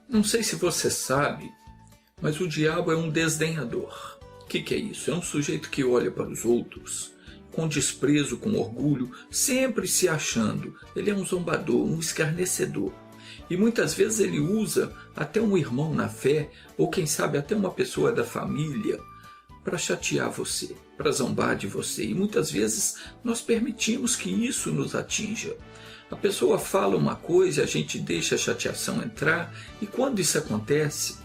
Não sei se você sabe, mas o diabo é um desdenhador. O que é isso? É um sujeito que olha para os outros com desprezo, com orgulho, sempre se achando. Ele é um zombador, um escarnecedor. E muitas vezes ele usa até um irmão na fé, ou quem sabe até uma pessoa da família, para chatear você, para zombar de você. E muitas vezes nós permitimos que isso nos atinja. A pessoa fala uma coisa, a gente deixa a chateação entrar, e quando isso acontece,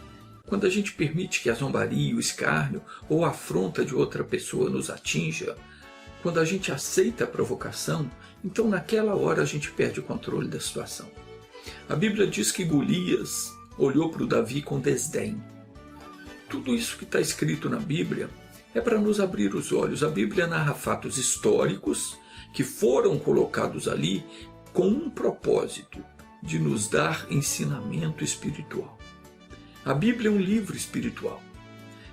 quando a gente permite que a zombaria, o escárnio ou a afronta de outra pessoa nos atinja, quando a gente aceita a provocação, então naquela hora a gente perde o controle da situação. A Bíblia diz que Golias olhou para o Davi com desdém. Tudo isso que está escrito na Bíblia é para nos abrir os olhos. A Bíblia narra fatos históricos que foram colocados ali com um propósito de nos dar ensinamento espiritual. A Bíblia é um livro espiritual.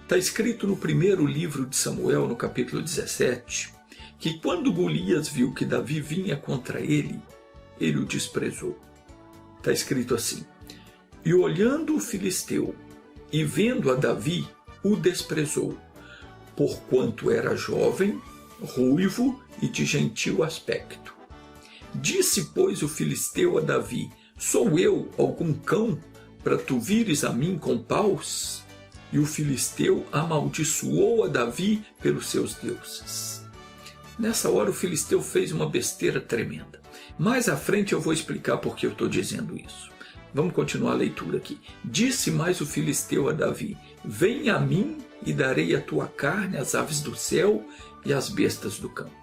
Está escrito no primeiro livro de Samuel, no capítulo 17, que quando Golias viu que Davi vinha contra ele o desprezou. Está escrito assim: e olhando o filisteu e vendo a Davi, o desprezou, porquanto era jovem, ruivo e de gentil aspecto. Disse, pois, o filisteu a Davi: sou eu algum cão, para tu vires a mim com paus? E o filisteu amaldiçoou a Davi pelos seus deuses. Nessa hora o filisteu fez uma besteira tremenda. Mais à frente eu vou explicar por que eu estou dizendo isso. Vamos continuar a leitura aqui. Disse mais o filisteu a Davi: vem a mim e darei a tua carne às aves do céu e às bestas do campo.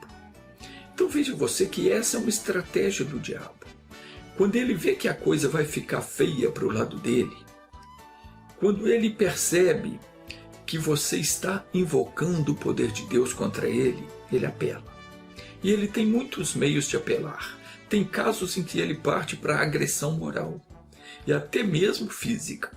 Então veja você que essa é uma estratégia do diabo. Quando ele vê que a coisa vai ficar feia para o lado dele, quando ele percebe que você está invocando o poder de Deus contra ele, ele apela. E ele tem muitos meios de apelar. Tem casos em que ele parte para a agressão moral e até mesmo física.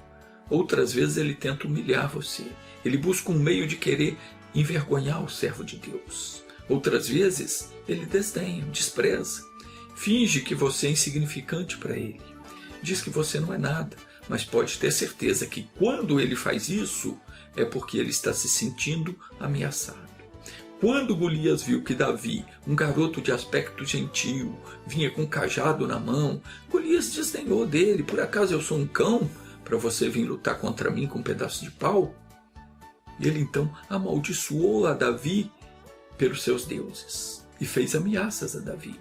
Outras vezes ele tenta humilhar você. Ele busca um meio de querer envergonhar o servo de Deus. Outras vezes ele desdenha, despreza, finge que você é insignificante para ele. Diz que você não é nada, mas pode ter certeza que quando ele faz isso é porque ele está se sentindo ameaçado. Quando Golias viu que Davi, um garoto de aspecto gentil, vinha com um cajado na mão, Golias desdenhou dele. Por acaso eu sou um cão para você vir lutar contra mim com um pedaço de pau? Ele então amaldiçoou a Davi pelos seus deuses e fez ameaças a Davi.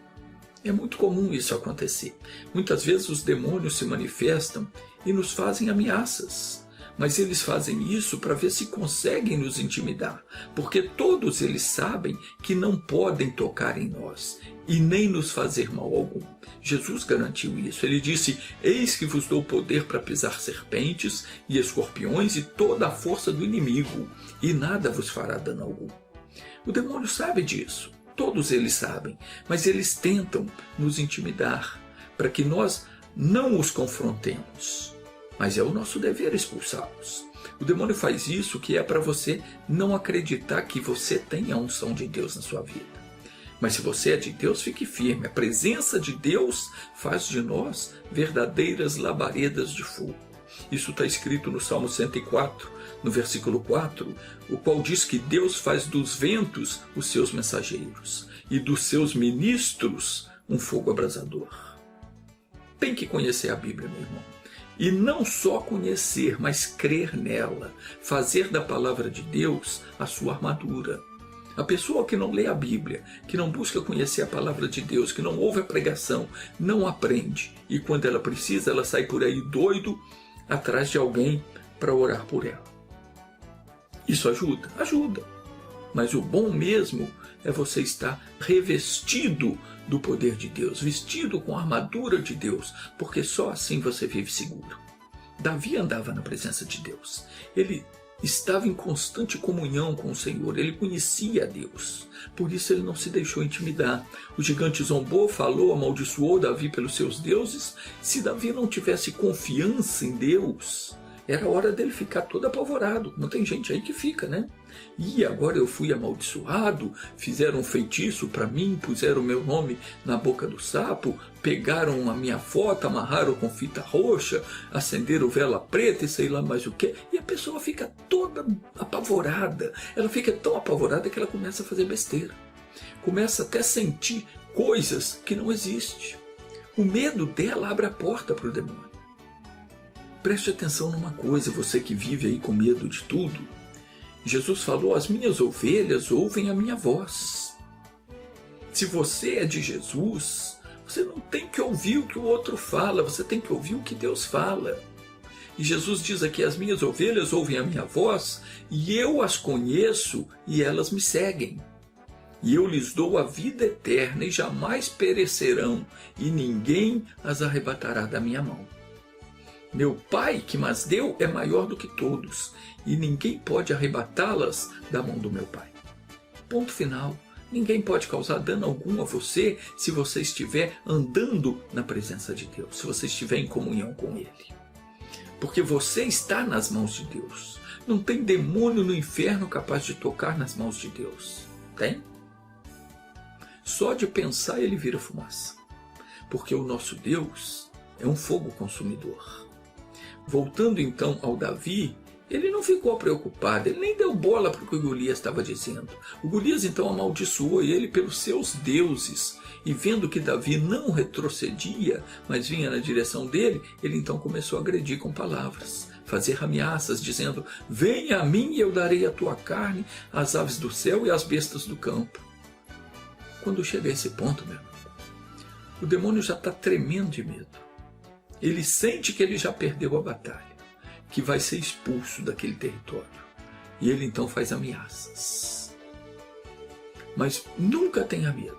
É muito comum isso acontecer. Muitas vezes os demônios se manifestam e nos fazem ameaças. Mas eles fazem isso para ver se conseguem nos intimidar, porque todos eles sabem que não podem tocar em nós e nem nos fazer mal algum. Jesus garantiu isso. Ele disse: eis que vos dou poder para pisar serpentes e escorpiões e toda a força do inimigo, e nada vos fará dano algum. O demônio sabe disso. Todos eles sabem, mas eles tentam nos intimidar para que nós não os confrontemos. Mas é o nosso dever expulsá-los. O demônio faz isso que é para você não acreditar que você tem a unção de Deus na sua vida. Mas se você é de Deus, fique firme. A presença de Deus faz de nós verdadeiras labaredas de fogo. Isso está escrito no Salmo 104, no versículo 4, o qual diz que Deus faz dos ventos os seus mensageiros e dos seus ministros um fogo abrasador. Tem que conhecer a Bíblia, meu irmão. E não só conhecer, mas crer nela, fazer da palavra de Deus a sua armadura. A pessoa que não lê a Bíblia, que não busca conhecer a palavra de Deus, que não ouve a pregação, não aprende. E quando ela precisa, ela sai por aí doido atrás de alguém para orar por ela. Isso ajuda? Ajuda. Mas o bom mesmo é você estar revestido do poder de Deus, vestido com a armadura de Deus, porque só assim você vive seguro. Davi andava na presença de Deus. Ele estava em constante comunhão com o Senhor, ele conhecia a Deus. Por isso ele não se deixou intimidar. O gigante zombou, falou, amaldiçoou Davi pelos seus deuses. Se Davi não tivesse confiança em Deus, Era hora dele ficar todo apavorado, como tem gente aí que fica, né? E agora eu fui amaldiçoado, fizeram um feitiço para mim, puseram o meu nome na boca do sapo, pegaram a minha foto, amarraram com fita roxa, acenderam vela preta e sei lá mais o que. E a pessoa fica toda apavorada. Ela fica tão apavorada que ela começa a fazer besteira. Começa até a sentir coisas que não existem. O medo dela abre a porta para o demônio. Preste atenção numa coisa, você que vive aí com medo de tudo. Jesus falou, as minhas ovelhas ouvem a minha voz. Se você é de Jesus, você não tem que ouvir o que o outro fala, você tem que ouvir o que Deus fala. E Jesus diz aqui, as minhas ovelhas ouvem a minha voz, e eu as conheço e elas me seguem. E eu lhes dou a vida eterna e jamais perecerão, e ninguém as arrebatará da minha mão. Meu Pai que mas deu é maior do que todos, e ninguém pode arrebatá-las da mão do meu Pai. Ponto final. Ninguém pode causar dano algum a você se você estiver andando na presença de Deus, se você estiver em comunhão com Ele. Porque você está nas mãos de Deus. Não tem demônio no inferno capaz de tocar nas mãos de Deus. Tem? Só de pensar ele vira fumaça. Porque o nosso Deus é um fogo consumidor. Voltando então ao Davi, ele não ficou preocupado, ele nem deu bola para o que o Golias estava dizendo. O Golias então amaldiçoou ele pelos seus deuses, e vendo que Davi não retrocedia, mas vinha na direção dele, ele então começou a agredir com palavras, fazer ameaças, dizendo, venha a mim e eu darei a tua carne às aves do céu e às bestas do campo. Quando chega a esse ponto, meu amigo, o demônio já está tremendo de medo. Ele sente que ele já perdeu a batalha, que vai ser expulso daquele território. E ele então faz ameaças. Mas nunca tenha medo.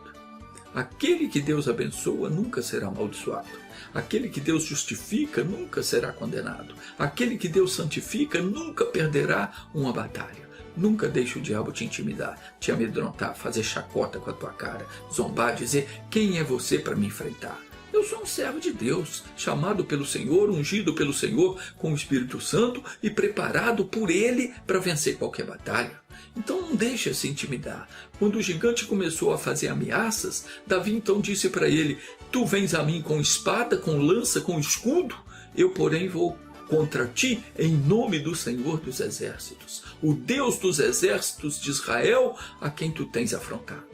Aquele que Deus abençoa nunca será amaldiçoado. Aquele que Deus justifica nunca será condenado. Aquele que Deus santifica nunca perderá uma batalha. Nunca deixe o diabo te intimidar, te amedrontar, fazer chacota com a tua cara, zombar, dizer quem é você para me enfrentar. Eu sou um servo de Deus, chamado pelo Senhor, ungido pelo Senhor com o Espírito Santo e preparado por Ele para vencer qualquer batalha. Então não deixe se intimidar. Quando o gigante começou a fazer ameaças, Davi então disse para ele, tu vens a mim com espada, com lança, com escudo, eu porém vou contra ti em nome do Senhor dos Exércitos, o Deus dos exércitos de Israel, a quem tu tens afrontado.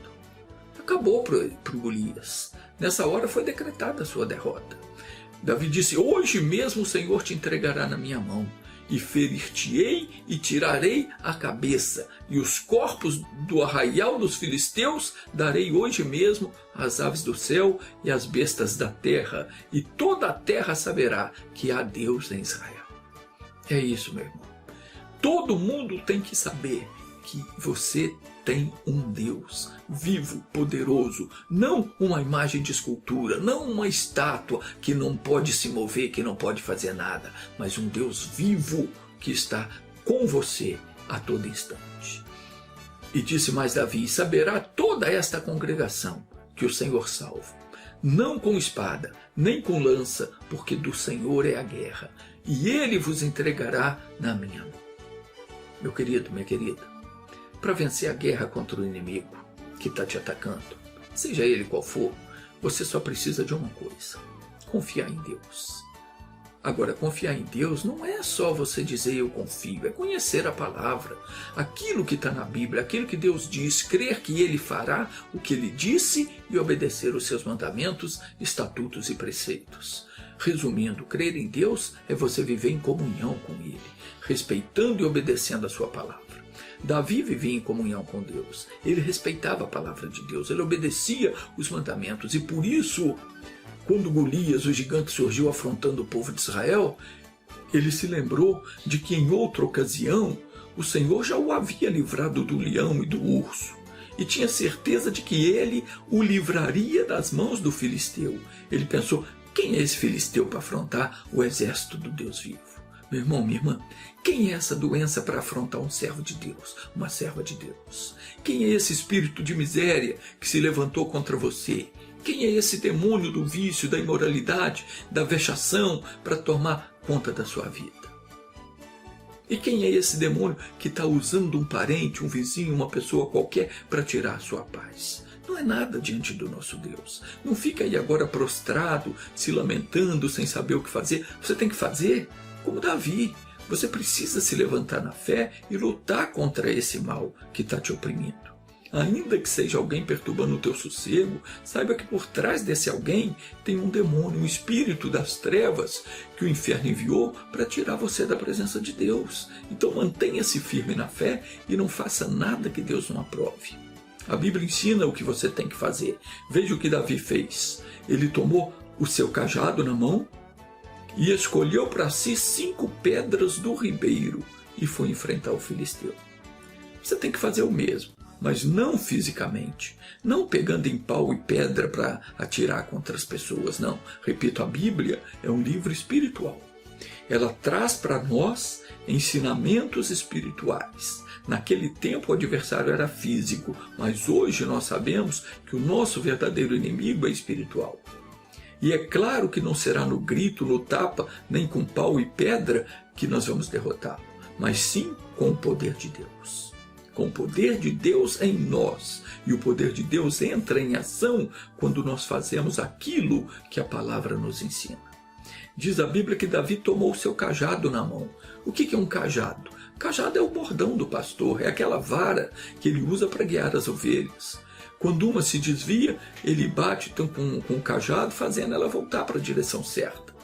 Acabou para o Golias. Nessa hora foi decretada a sua derrota. Davi disse, hoje mesmo o Senhor te entregará na minha mão, e ferir-te-ei e tirarei a cabeça, e os corpos do arraial dos filisteus darei hoje mesmo às aves do céu e às bestas da terra, e toda a terra saberá que há Deus em Israel. É isso, meu irmão. Todo mundo tem que saber que você tem um Deus vivo, poderoso, não uma imagem de escultura, não uma estátua que não pode se mover, que não pode fazer nada, mas um Deus vivo que está com você a todo instante. E disse mais Davi, saberá toda esta congregação que o Senhor salva, não com espada, nem com lança, porque do Senhor é a guerra, e Ele vos entregará na minha mão. Meu querido, minha querida, para vencer a guerra contra o inimigo que está te atacando, seja ele qual for, você só precisa de uma coisa, confiar em Deus. Agora, confiar em Deus não é só você dizer eu confio, é conhecer a palavra, aquilo que está na Bíblia, aquilo que Deus diz, crer que Ele fará o que Ele disse e obedecer os seus mandamentos, estatutos e preceitos. Resumindo, crer em Deus é você viver em comunhão com Ele, respeitando e obedecendo a sua palavra. Davi vivia em comunhão com Deus, ele respeitava a palavra de Deus, ele obedecia os mandamentos e por isso, quando Golias, o gigante, surgiu afrontando o povo de Israel, ele se lembrou de que em outra ocasião o Senhor já o havia livrado do leão e do urso e tinha certeza de que ele o livraria das mãos do filisteu. Ele pensou, quem é esse filisteu para afrontar o exército do Deus vivo? Meu irmão, minha irmã, quem é essa doença para afrontar um servo de Deus, uma serva de Deus? Quem é esse espírito de miséria que se levantou contra você? Quem é esse demônio do vício, da imoralidade, da vexação para tomar conta da sua vida? E quem é esse demônio que está usando um parente, um vizinho, uma pessoa qualquer para tirar a sua paz? Não é nada diante do nosso Deus. Não fica aí agora prostrado, se lamentando, sem saber o que fazer. Você tem que fazer como Davi. Você precisa se levantar na fé e lutar contra esse mal que está te oprimindo. Ainda que seja alguém perturbando o teu sossego, saiba que por trás desse alguém tem um demônio, um espírito das trevas que o inferno enviou para tirar você da presença de Deus. Então mantenha-se firme na fé e não faça nada que Deus não aprove. A Bíblia ensina o que você tem que fazer. Veja o que Davi fez. Ele tomou o seu cajado na mão e escolheu para si 5 pedras do ribeiro e foi enfrentar o filisteu. Você tem que fazer o mesmo, mas não fisicamente, não pegando em pau e pedra para atirar contra as pessoas, não. Repito, a Bíblia é um livro espiritual. Ela traz para nós ensinamentos espirituais. Naquele tempo o adversário era físico, mas hoje nós sabemos que o nosso verdadeiro inimigo é espiritual. E é claro que não será no grito, no tapa, nem com pau e pedra que nós vamos derrotá-lo, mas sim com o poder de Deus. Com o poder de Deus em nós. E o poder de Deus entra em ação quando nós fazemos aquilo que a palavra nos ensina. Diz a Bíblia que Davi tomou o seu cajado na mão. O que é um cajado? Cajado é o bordão do pastor, é aquela vara que ele usa para guiar as ovelhas. Quando uma se desvia, ele bate então, com o cajado, fazendo ela voltar para a direção certa.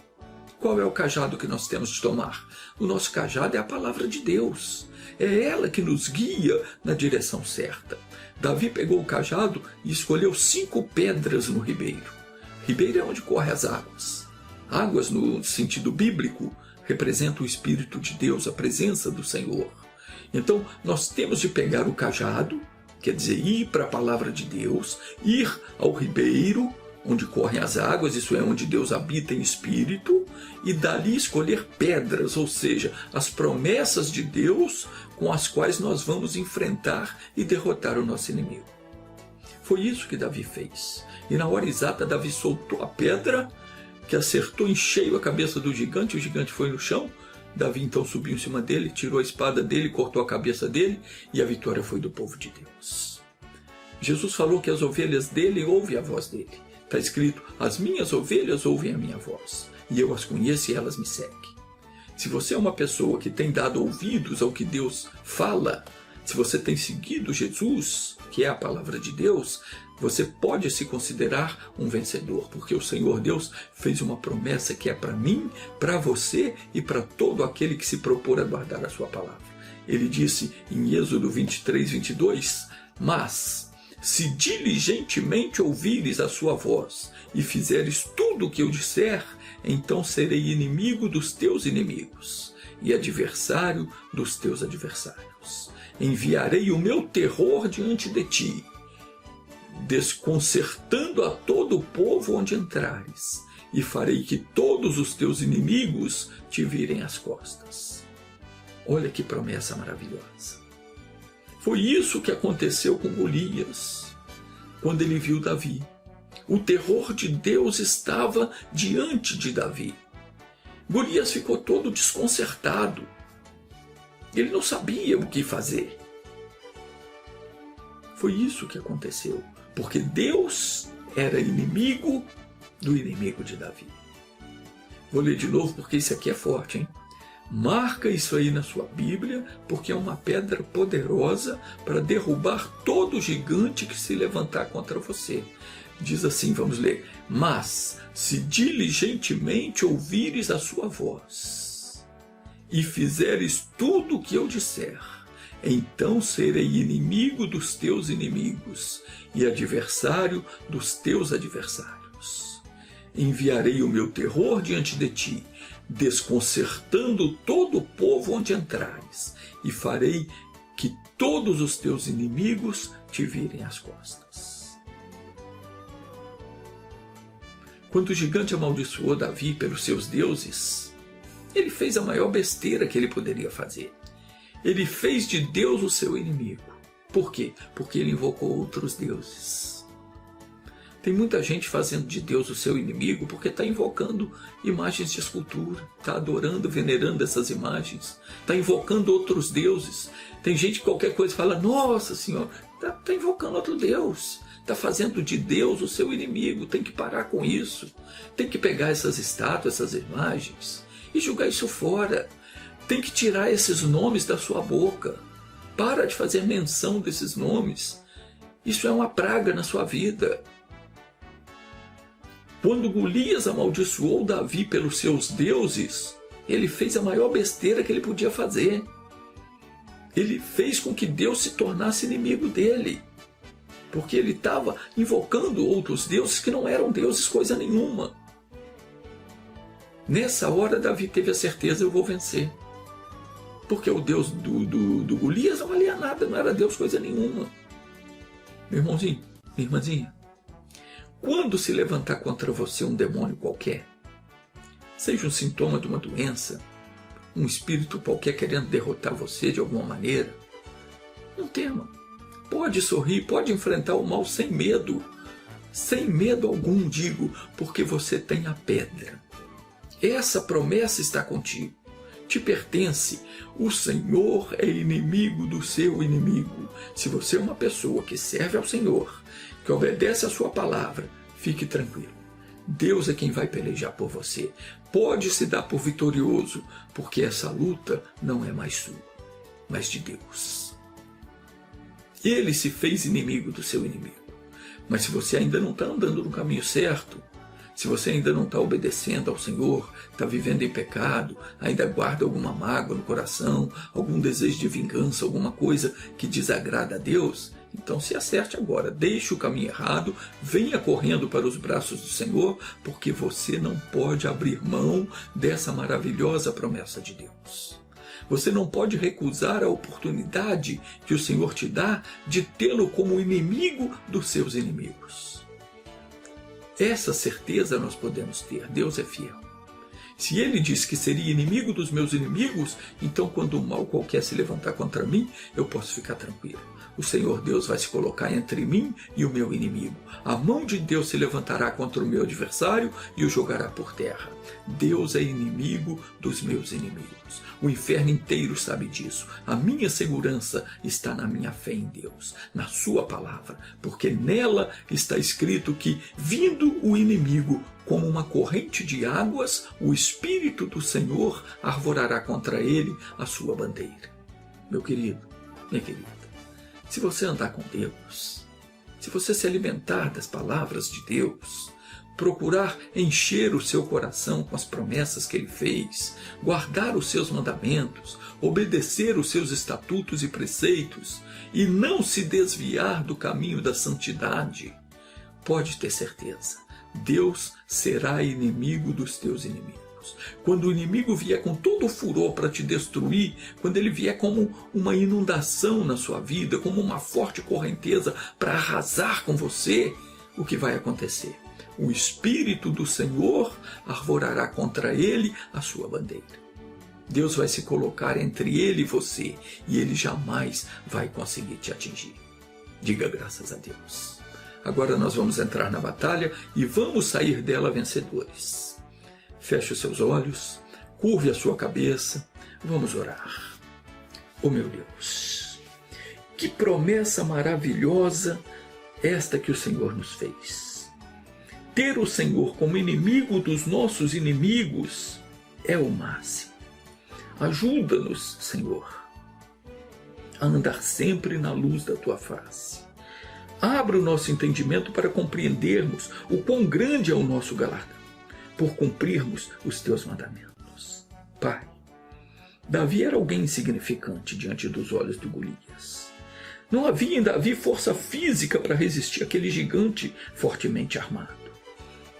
Qual é o cajado que nós temos de tomar? O nosso cajado é a palavra de Deus. É ela que nos guia na direção certa. Davi pegou o cajado e escolheu 5 pedras no ribeiro. Ribeiro é onde correm as águas. Águas, no sentido bíblico, representam o Espírito de Deus, a presença do Senhor. Então, nós temos de pegar o cajado, quer dizer, ir para a palavra de Deus, ir ao ribeiro, onde correm as águas, isso é onde Deus habita em espírito, e dali escolher pedras, ou seja, as promessas de Deus com as quais nós vamos enfrentar e derrotar o nosso inimigo. Foi isso que Davi fez. E na hora exata, Davi soltou a pedra, que acertou em cheio a cabeça do gigante, o gigante foi no chão. Davi então subiu em cima dele, tirou a espada dele, cortou a cabeça dele, e a vitória foi do povo de Deus. Jesus falou que as ovelhas dele ouvem a voz dele. Está escrito, as minhas ovelhas ouvem a minha voz, e eu as conheço e elas me seguem. Se você é uma pessoa que tem dado ouvidos ao que Deus fala, se você tem seguido Jesus, que é a palavra de Deus, você pode se considerar um vencedor, porque o Senhor Deus fez uma promessa que é para mim, para você e para todo aquele que se propor a guardar a sua palavra. Ele disse em Êxodo 23, 22, mas se diligentemente ouvires a sua voz e fizeres tudo o que eu disser, então serei inimigo dos teus inimigos e adversário dos teus adversários. Enviarei o meu terror diante de ti, desconcertando a todo o povo onde entrares, e farei que todos os teus inimigos te virem as costas. Olha que promessa maravilhosa. Foi isso que aconteceu com Golias, quando ele viu Davi. O terror de Deus estava diante de Davi. Golias ficou todo desconcertado. Ele não sabia o que fazer. Foi isso que aconteceu, porque Deus era inimigo do inimigo de Davi. Vou ler de novo porque isso aqui é forte, hein? Marca isso aí na sua Bíblia, porque é uma pedra poderosa para derrubar todo gigante que se levantar contra você. Diz assim, vamos ler. Mas, se diligentemente ouvires a sua voz e fizeres tudo o que eu disser, então serei inimigo dos teus inimigos e adversário dos teus adversários. Enviarei o meu terror diante de ti, desconcertando todo o povo onde entrares, e farei que todos os teus inimigos te virem as costas. Quando o gigante amaldiçoou Davi pelos seus deuses, ele fez a maior besteira que ele poderia fazer. Ele fez de Deus o seu inimigo. Por quê? Porque ele invocou outros deuses. Tem muita gente fazendo de Deus o seu inimigo porque está invocando imagens de escultura, está adorando, venerando essas imagens, está invocando outros deuses. Tem gente que qualquer coisa fala, nossa senhora, está invocando outro Deus, está fazendo de Deus o seu inimigo, tem que parar com isso. Tem que pegar essas estátuas, essas imagens e jogar isso fora. Tem que tirar esses nomes da sua boca. Para de fazer menção desses nomes. Isso é uma praga na sua vida. Quando Golias amaldiçoou Davi pelos seus deuses, ele fez a maior besteira que ele podia fazer. Ele fez com que Deus se tornasse inimigo dele. Porque ele estava invocando outros deuses que não eram deuses coisa nenhuma. Nessa hora Davi teve a certeza, eu vou vencer. Porque o Deus do Golias não valia nada, não era Deus coisa nenhuma. Meu irmãozinho, minha irmãzinha, quando se levantar contra você um demônio qualquer, seja um sintoma de uma doença, um espírito qualquer querendo derrotar você de alguma maneira, não tema. Pode sorrir, pode enfrentar o mal sem medo algum, digo, porque você tem a pedra. Essa promessa está contigo, te pertence. O Senhor é inimigo do seu inimigo. Se você é uma pessoa que serve ao Senhor, que obedece a sua palavra, fique tranquilo. Deus é quem vai pelejar por você. Pode se dar por vitorioso, porque essa luta não é mais sua, mas de Deus. Ele se fez inimigo do seu inimigo. Mas se você ainda não está andando no caminho certo, se você ainda não está obedecendo ao Senhor, está vivendo em pecado, ainda guarda alguma mágoa no coração, algum desejo de vingança, alguma coisa que desagrada a Deus, então se acerte agora, deixe o caminho errado, venha correndo para os braços do Senhor, porque você não pode abrir mão dessa maravilhosa promessa de Deus. Você não pode recusar a oportunidade que o Senhor te dá de tê-lo como inimigo dos seus inimigos. Essa certeza nós podemos ter, Deus é fiel. Se Ele disse que seria inimigo dos meus inimigos, então quando um mal qualquer se levantar contra mim, eu posso ficar tranquilo. O Senhor Deus vai se colocar entre mim e o meu inimigo. A mão de Deus se levantará contra o meu adversário e o jogará por terra. Deus é inimigo dos meus inimigos. O inferno inteiro sabe disso. A minha segurança está na minha fé em Deus, na sua palavra, porque nela está escrito que, vindo o inimigo como uma corrente de águas, o Espírito do Senhor arvorará contra ele a sua bandeira. Meu querido, minha querida, se você andar com Deus, se você se alimentar das palavras de Deus, procurar encher o seu coração com as promessas que Ele fez, guardar os seus mandamentos, obedecer os seus estatutos e preceitos e não se desviar do caminho da santidade, pode ter certeza, Deus será inimigo dos teus inimigos. Quando o inimigo vier com todo o furor para te destruir, quando ele vier como uma inundação na sua vida, como uma forte correnteza para arrasar com você, o que vai acontecer? O Espírito do Senhor arvorará contra ele a sua bandeira. Deus vai se colocar entre ele e você, e ele jamais vai conseguir te atingir. Diga graças a Deus. Agora nós vamos entrar na batalha e vamos sair dela vencedores. Feche os seus olhos, curve a sua cabeça, vamos orar. Oh meu Deus, que promessa maravilhosa esta que o Senhor nos fez. Ter o Senhor como inimigo dos nossos inimigos é o máximo. Ajuda-nos, Senhor, a andar sempre na luz da Tua face. Abra o nosso entendimento para compreendermos o quão grande é o nosso galardão, por cumprirmos os Teus mandamentos. Pai, Davi era alguém insignificante diante dos olhos de Golias. Não havia em Davi força física para resistir àquele gigante fortemente armado.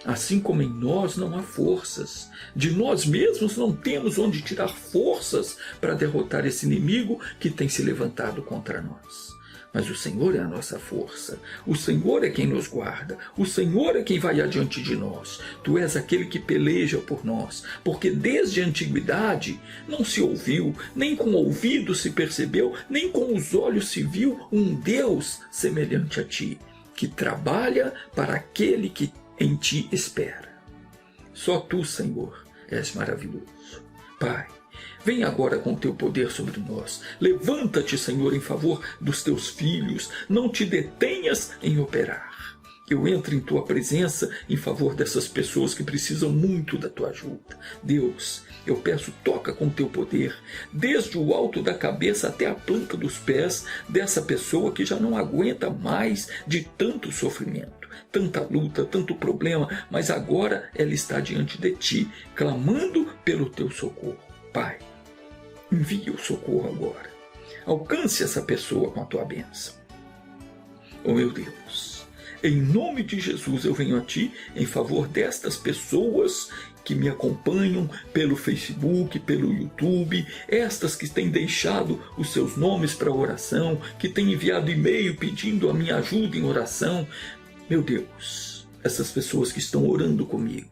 Assim como em nós não há forças, de nós mesmos não temos onde tirar forças para derrotar esse inimigo que tem se levantado contra nós. Mas o Senhor é a nossa força, o Senhor é quem nos guarda, o Senhor é quem vai adiante de nós. Tu és aquele que peleja por nós, porque desde a antiguidade não se ouviu, nem com o ouvido se percebeu, nem com os olhos se viu um Deus semelhante a Ti. que trabalha para aquele que em ti espera. Só tu, Senhor, és maravilhoso. Pai, vem agora com teu poder sobre nós. Levanta-te, Senhor, em favor dos teus filhos. Não te detenhas em operar. Eu entro em tua presença em favor dessas pessoas que precisam muito da tua ajuda. Deus, eu peço, toca com teu poder, desde o alto da cabeça até a planta dos pés dessa pessoa que já não aguenta mais de tanto sofrimento, tanta luta, tanto problema, mas agora ela está diante de ti, clamando pelo teu socorro. Pai, envia o socorro agora. Alcance essa pessoa com a tua bênção. Oh meu Deus, em nome de Jesus eu venho a ti em favor destas pessoas que me acompanham pelo Facebook, pelo YouTube, estas que têm deixado os seus nomes para oração, que têm enviado e-mail pedindo a minha ajuda em oração. Meu Deus, essas pessoas que estão orando comigo,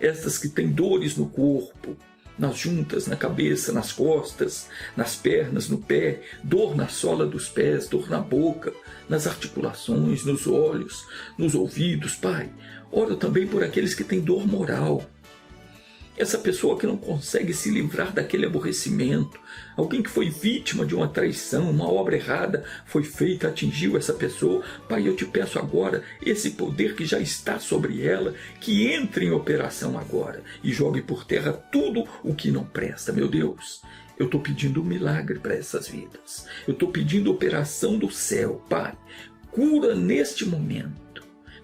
estas que têm dores no corpo, nas juntas, na cabeça, nas costas, nas pernas, no pé, dor na sola dos pés, dor na boca, nas articulações, nos olhos, nos ouvidos. Pai, oro também por aqueles que têm dor moral. Essa pessoa que não consegue se livrar daquele aborrecimento, alguém que foi vítima de uma traição, uma obra errada foi feita, atingiu essa pessoa. Pai, eu te peço agora, esse poder que já está sobre ela, que entre em operação agora e jogue por terra tudo o que não presta. Meu Deus, eu estou pedindo um milagre para essas vidas. Eu estou pedindo operação do céu. Pai, cura neste momento.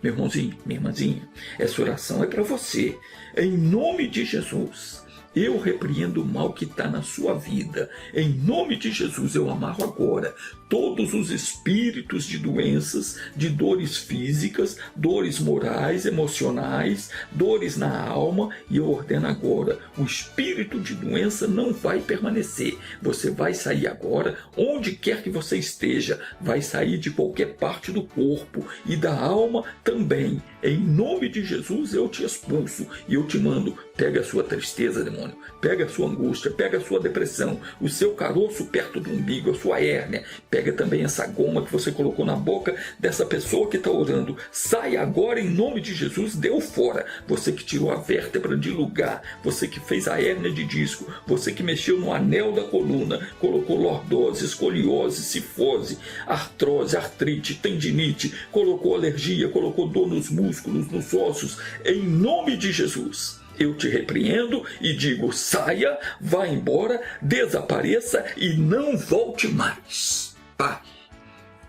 Meu irmãozinho, minha irmãzinha, essa oração é para você. Em nome de Jesus, eu repreendo o mal que está na sua vida. Em nome de Jesus, eu amarro agora todos os espíritos de doenças, de dores físicas, dores morais, emocionais, dores na alma, e eu ordeno agora, o espírito de doença não vai permanecer. Você vai sair agora, onde quer que você esteja, vai sair de qualquer parte do corpo e da alma também. Em nome de Jesus eu te expulso e eu te mando, pega a sua tristeza, demônio, pega a sua angústia, pega a sua depressão, o seu caroço perto do umbigo, a sua hérnia, pega também essa goma que você colocou na boca dessa pessoa que está orando. Sai agora em nome de Jesus, deu fora. Você que tirou a vértebra de lugar, você que fez a hérnia de disco, você que mexeu no anel da coluna, colocou lordose, escoliose, cifose, artrose, artrite, tendinite, colocou alergia, colocou dor nos músculos, nos ossos. Em nome de Jesus, eu te repreendo e digo, saia, vá embora, desapareça e não volte mais. Pai,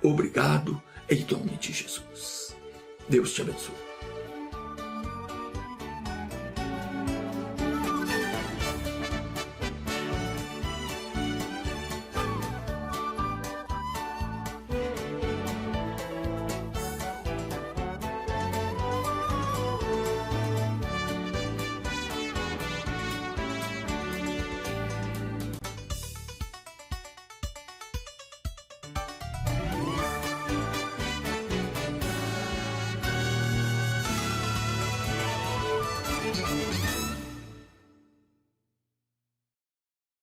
obrigado em nome de Jesus. Deus te abençoe.